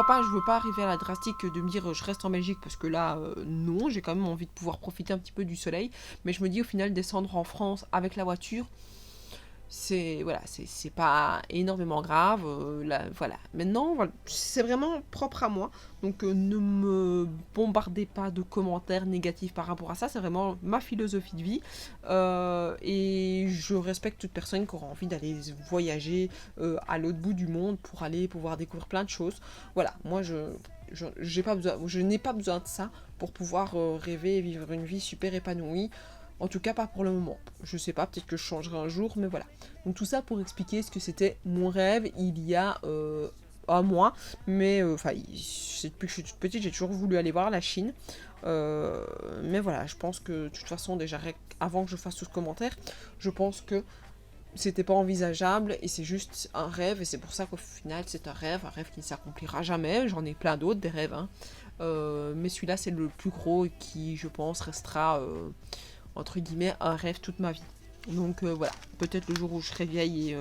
pas, je veux pas arriver à la drastique de me dire je reste en Belgique parce que là, non, j'ai quand même envie de pouvoir profiter un petit peu du soleil. Mais je me dis au final descendre en France avec la voiture, c'est voilà, c'est pas énormément grave. Là, voilà. Maintenant, voilà, c'est vraiment propre à moi. Donc ne me bombardez pas de commentaires négatifs par rapport à ça. C'est vraiment ma philosophie de vie. Et je respecte toute personne qui aura envie d'aller voyager à l'autre bout du monde pour aller pouvoir découvrir plein de choses. Voilà, moi j'ai pas besoin, je n'ai pas besoin de ça pour pouvoir rêver et vivre une vie super épanouie. En tout cas, pas pour le moment. Je sais pas, peut-être que je changerai un jour, mais voilà. Donc tout ça pour expliquer ce que c'était mon rêve il y a un mois. Mais enfin, depuis que je suis toute petite, j'ai toujours voulu aller voir la Chine. Mais voilà, je pense que de toute façon, déjà, avant que je fasse tout ce commentaire, je pense que c'était pas envisageable et c'est juste un rêve. Et c'est pour ça qu'au final, c'est un rêve qui ne s'accomplira jamais. J'en ai plein d'autres, des rêves, hein. Mais celui-là, c'est le plus gros et qui, je pense, restera entre guillemets un rêve toute ma vie. Donc voilà, peut-être le jour où je serai vieille et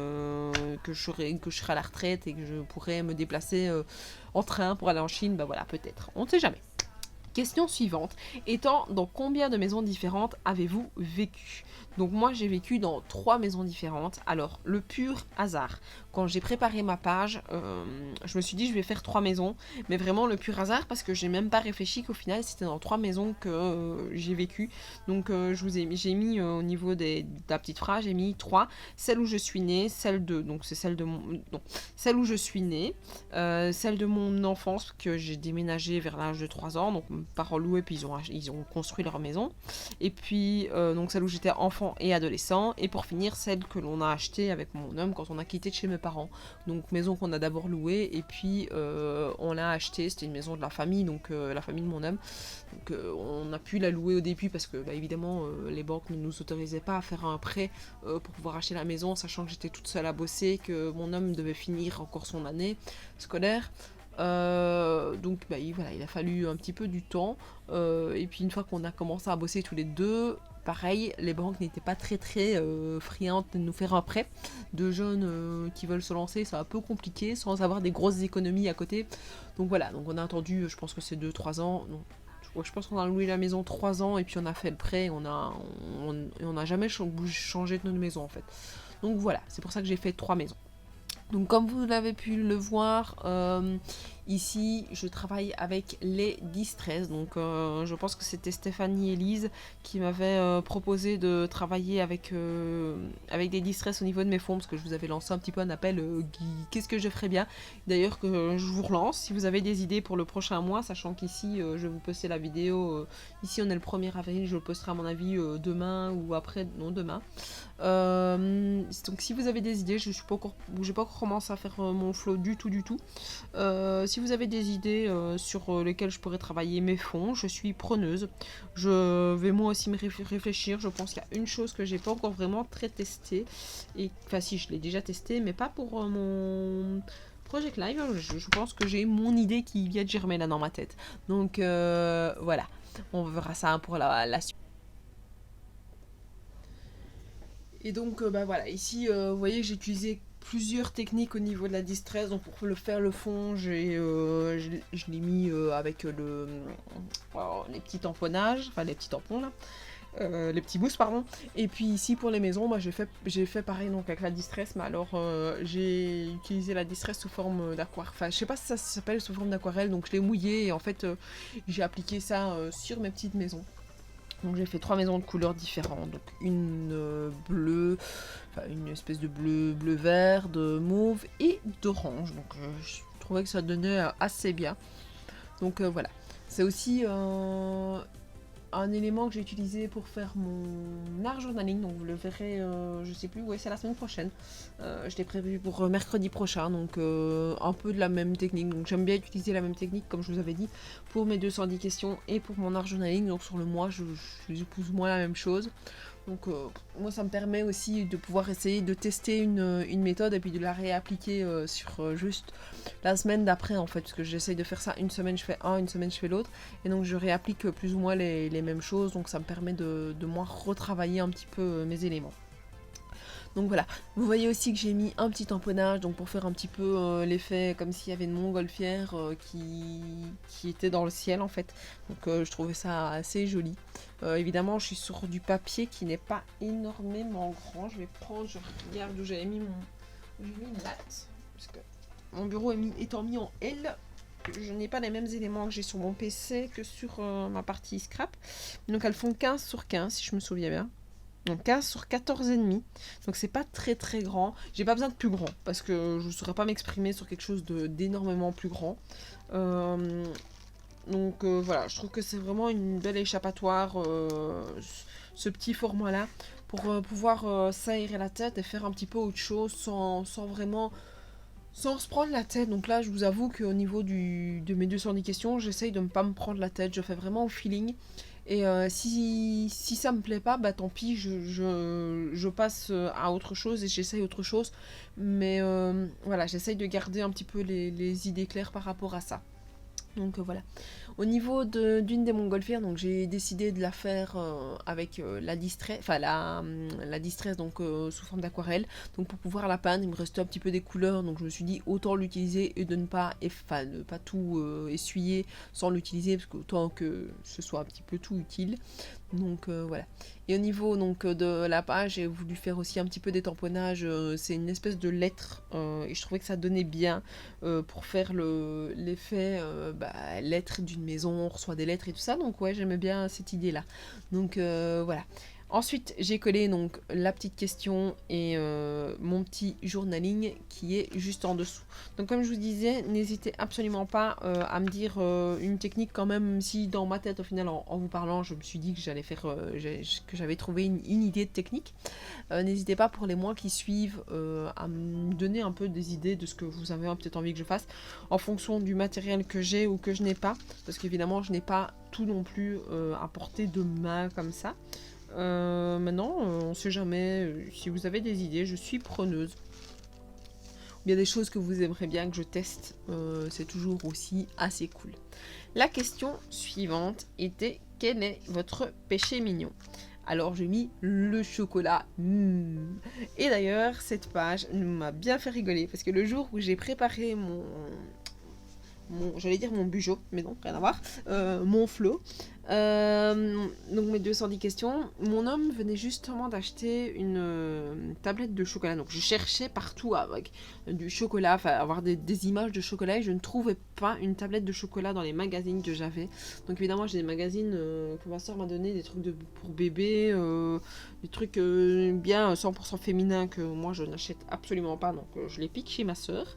que je serai à la retraite et que je pourrai me déplacer en train pour aller en Chine, bah voilà, peut-être, on ne sait jamais. Question suivante, étant dans combien de maisons différentes avez-vous vécu? Donc moi j'ai vécu dans 3 maisons différentes. Alors le pur hasard, quand j'ai préparé ma page, je me suis dit je vais faire 3 maisons, mais vraiment le pur hasard parce que j'ai même pas réfléchi qu'au final c'était dans 3 maisons que j'ai vécu. Donc j'ai mis au niveau de la petite phrase, j'ai mis 3, celle où je suis née, celle de, donc c'est celle de mon, non, celle où je suis née, celle de mon enfance que j'ai déménagé vers l'âge de 3 ans, donc mes parents louaient puis ils ont construit leur maison, et puis donc celle où j'étais enfant et adolescent, et pour finir celle que l'on a achetée avec mon homme quand on a quitté de chez mes parents. Donc maison qu'on a d'abord louée et puis on l'a achetée, c'était une maison de la famille, donc la famille de mon homme. Donc on a pu la louer au début parce que bah, évidemment les banques ne nous autorisaient pas à faire un prêt pour pouvoir acheter la maison, sachant que j'étais toute seule à bosser, que mon homme devait finir encore son année scolaire. Donc bah, voilà, il a fallu un petit peu du temps. Et puis une fois qu'on a commencé à bosser tous les deux, pareil, les banques n'étaient pas très friandes de nous faire un prêt. De jeunes qui veulent se lancer, c'est un peu compliqué sans avoir des grosses économies à côté. Donc voilà, donc on a attendu, je pense que c'est 2-3 ans. Non, je pense qu'on a loué la maison 3 ans et puis on a fait le prêt. On a jamais changé de notre maison en fait. Donc voilà, c'est pour ça que j'ai fait 3 maisons. Donc comme vous l'avez pu le voir, ici je travaille avec les Distress. Donc je pense que c'était Stéphanie et Lise qui m'avaient proposé de travailler avec des Distress au niveau de mes fonds, parce que je vous avais lancé un petit peu un appel qu'est-ce que je ferais bien. D'ailleurs que je vous relance, si vous avez des idées pour le prochain mois, sachant qu'ici je vais vous poster la vidéo, ici on est le 1er avril, je le posterai à mon avis demain ou après, non demain. Donc si vous avez des idées, j'ai pas encore commencé à faire mon flow du tout. Si vous avez des idées sur lesquelles je pourrais travailler mes fonds, je suis preneuse. Je vais moi aussi me réfléchir. Je pense qu'il y a une chose que j'ai pas encore vraiment très testée. Et enfin si, je l'ai déjà testé, mais pas pour mon Project Live. Je pense que j'ai mon idée qui vient de germer là dans ma tête. Donc voilà, on verra ça pour la suite. Et donc bah voilà, ici vous voyez j'ai utilisé plusieurs techniques au niveau de la distress. Donc pour le faire le fond, je l'ai mis avec les petits tamponnages, enfin les petits tampons là. Les petits boosts pardon. Et puis ici pour les maisons, moi j'ai fait pareil donc avec la distress, mais alors j'ai utilisé la distress sous forme d'aquarelle. Enfin je sais pas si ça s'appelle sous forme d'aquarelle, donc je l'ai mouillé et en fait j'ai appliqué ça sur mes petites maisons. Donc j'ai fait 3 maisons de couleurs différentes, donc une bleue, enfin une espèce de bleu vert, de mauve et d'orange. Donc je trouvais que ça donnait assez bien. Donc voilà, c'est aussi un élément que j'ai utilisé pour faire mon art journaling, donc vous le verrez, je sais plus, ouais c'est la semaine prochaine. Je l'ai prévu pour mercredi prochain, donc un peu de la même technique. Donc j'aime bien utiliser la même technique, comme je vous avais dit, pour mes 210 questions et pour mon art journaling. Donc sur le mois, je plus ou moins la même chose. Donc moi ça me permet aussi de pouvoir essayer de tester une méthode et puis de la réappliquer sur juste la semaine d'après en fait, parce que j'essaye de faire ça une semaine je fais un, une semaine je fais l'autre, et donc je réapplique plus ou moins les mêmes choses, donc ça me permet de moi retravailler un petit peu mes éléments. Donc voilà, vous voyez aussi que j'ai mis un petit tamponnage donc pour faire un petit peu l'effet comme s'il y avait une montgolfière qui était dans le ciel en fait. Donc je trouvais ça assez joli. Évidemment je suis sur du papier qui n'est pas énormément grand. Je vais prendre, je regarde où j'avais mis j'ai mis une latte. Parce que mon bureau étant mis en L, je n'ai pas les mêmes éléments que j'ai sur mon PC que sur ma partie scrap. Donc elles font 15 sur 15 si je me souviens bien. Donc 15 sur 14,5. Donc c'est pas très très grand. J'ai pas besoin de plus grand parce que je ne saurais pas m'exprimer sur quelque chose d'énormément plus grand. Donc voilà, je trouve que c'est vraiment une belle échappatoire, ce petit format-là, pour pouvoir s'aérer la tête et faire un petit peu autre chose sans vraiment sans se prendre la tête. Donc là, je vous avoue qu'au niveau de mes 210 questions, j'essaye de ne pas me prendre la tête. Je fais vraiment au feeling. Et si ça me plaît pas, bah tant pis, je passe à autre chose et j'essaye autre chose. Mais voilà, j'essaye de garder un petit peu les idées claires par rapport à ça. Donc voilà. Au niveau d'une des montgolfières, donc j'ai décidé de la faire avec la distress, enfin la distress donc sous forme d'aquarelle. Donc pour pouvoir la peindre, il me restait un petit peu des couleurs, donc je me suis dit autant l'utiliser et de ne pas tout essuyer sans l'utiliser parce que autant que ce soit un petit peu tout utile. Donc voilà. Et au niveau donc de la page, j'ai voulu faire aussi un petit peu des tamponnages. C'est une espèce de lettre et je trouvais que ça donnait bien pour faire l'effet lettre d'une maison, on reçoit des lettres et tout ça. Donc ouais, j'aimais bien cette idée-là. Donc voilà. Ensuite, j'ai collé donc la petite question et mon petit journaling qui est juste en dessous. Donc comme je vous disais, n'hésitez absolument pas à me dire une technique quand même, si dans ma tête au final en vous parlant, je me suis dit que j'allais faire, que j'avais trouvé une idée de technique. N'hésitez pas pour les mois qui suivent à me donner un peu des idées de ce que vous avez peut-être envie que je fasse en fonction du matériel que j'ai ou que je n'ai pas. Parce qu'évidemment, je n'ai pas tout non plus à portée de main comme ça. Maintenant, on sait jamais, si vous avez des idées, je suis preneuse. Il y a des choses que vous aimeriez bien que je teste, c'est toujours aussi assez cool. La question suivante était: quel est votre péché mignon? Alors j'ai mis le chocolat. Et d'ailleurs, cette page m'a bien fait rigoler parce que le jour où j'ai préparé j'allais dire mon bugeot, mais non, rien à voir, mon flot. Donc mes 210 questions. Mon homme venait justement d'acheter une tablette de chocolat. Donc je cherchais partout avec du chocolat, enfin avoir des images de chocolat et je ne trouvais pas une tablette de chocolat dans les magazines que j'avais. Donc évidemment j'ai des magazines que ma soeur m'a donné, des trucs pour bébé, des trucs bien 100% féminins que moi je n'achète absolument pas. Donc je les pique chez ma soeur.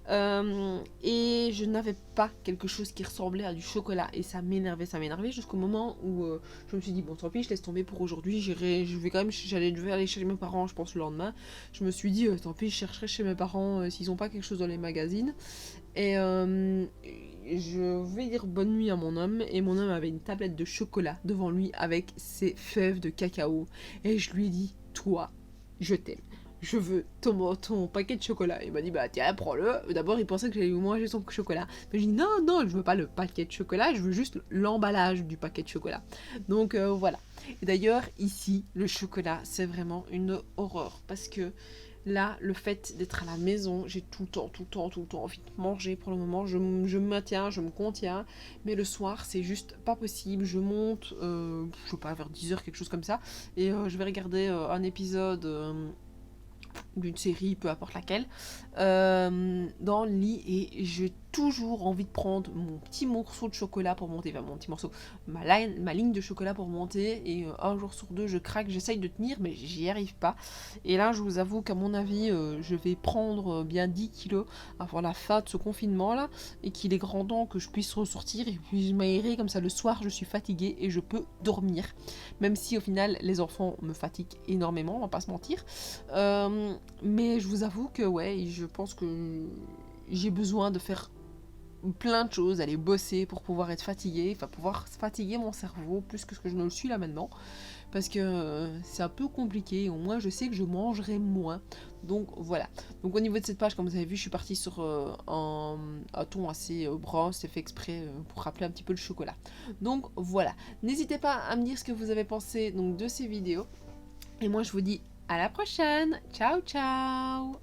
Et je n'avais pas quelque chose qui ressemblait à du chocolat et ça m'énervait jusqu'au moment où je me suis dit bon tant pis, je laisse tomber pour aujourd'hui, je vais aller chez mes parents je pense le lendemain. Je me suis dit tant pis, je chercherai chez mes parents s'ils n'ont pas quelque chose dans les magazines et je vais dire bonne nuit à mon homme et mon homme avait une tablette de chocolat devant lui avec ses fèves de cacao et je lui ai dit toi je t'aime. Je veux ton paquet de chocolat. Il m'a dit, bah tiens, prends-le. D'abord, il pensait que j'allais lui manger son chocolat. Mais j'ai dit, non, je veux pas le paquet de chocolat, je veux juste l'emballage du paquet de chocolat. Donc voilà. Et d'ailleurs, ici, le chocolat, c'est vraiment une horreur. Parce que là, le fait d'être à la maison, j'ai tout le temps envie de manger. Pour le moment, je me maintiens, je me contiens. Mais le soir, c'est juste pas possible. Je monte, je sais pas, vers 10h, quelque chose comme ça. Et je vais regarder un épisode d'une série, peu importe laquelle, dans le lit et j'ai toujours envie de prendre mon petit morceau de chocolat pour monter, enfin mon petit morceau, ma ligne de chocolat pour monter et un jour sur deux je craque, j'essaye de tenir mais j'y arrive pas et là je vous avoue qu'à mon avis je vais prendre bien 10 kilos avant la fin de ce confinement là et qu'il est grand temps que je puisse ressortir et puis m'aérer comme ça le soir je suis fatiguée et je peux dormir même si au final les enfants me fatiguent énormément, on va pas se mentir. Mais je vous avoue que ouais, je pense que j'ai besoin de faire plein de choses, aller bosser pour pouvoir être fatiguée, enfin pouvoir fatiguer mon cerveau plus que ce que je ne le suis là maintenant, parce que c'est un peu compliqué, au moins je sais que je mangerai moins, donc voilà. Donc au niveau de cette page, comme vous avez vu, je suis partie sur un ton assez brun, c'est fait exprès pour rappeler un petit peu le chocolat. Donc voilà, n'hésitez pas à me dire ce que vous avez pensé donc, de ces vidéos, et moi je vous dis À la prochaine. Ciao, ciao.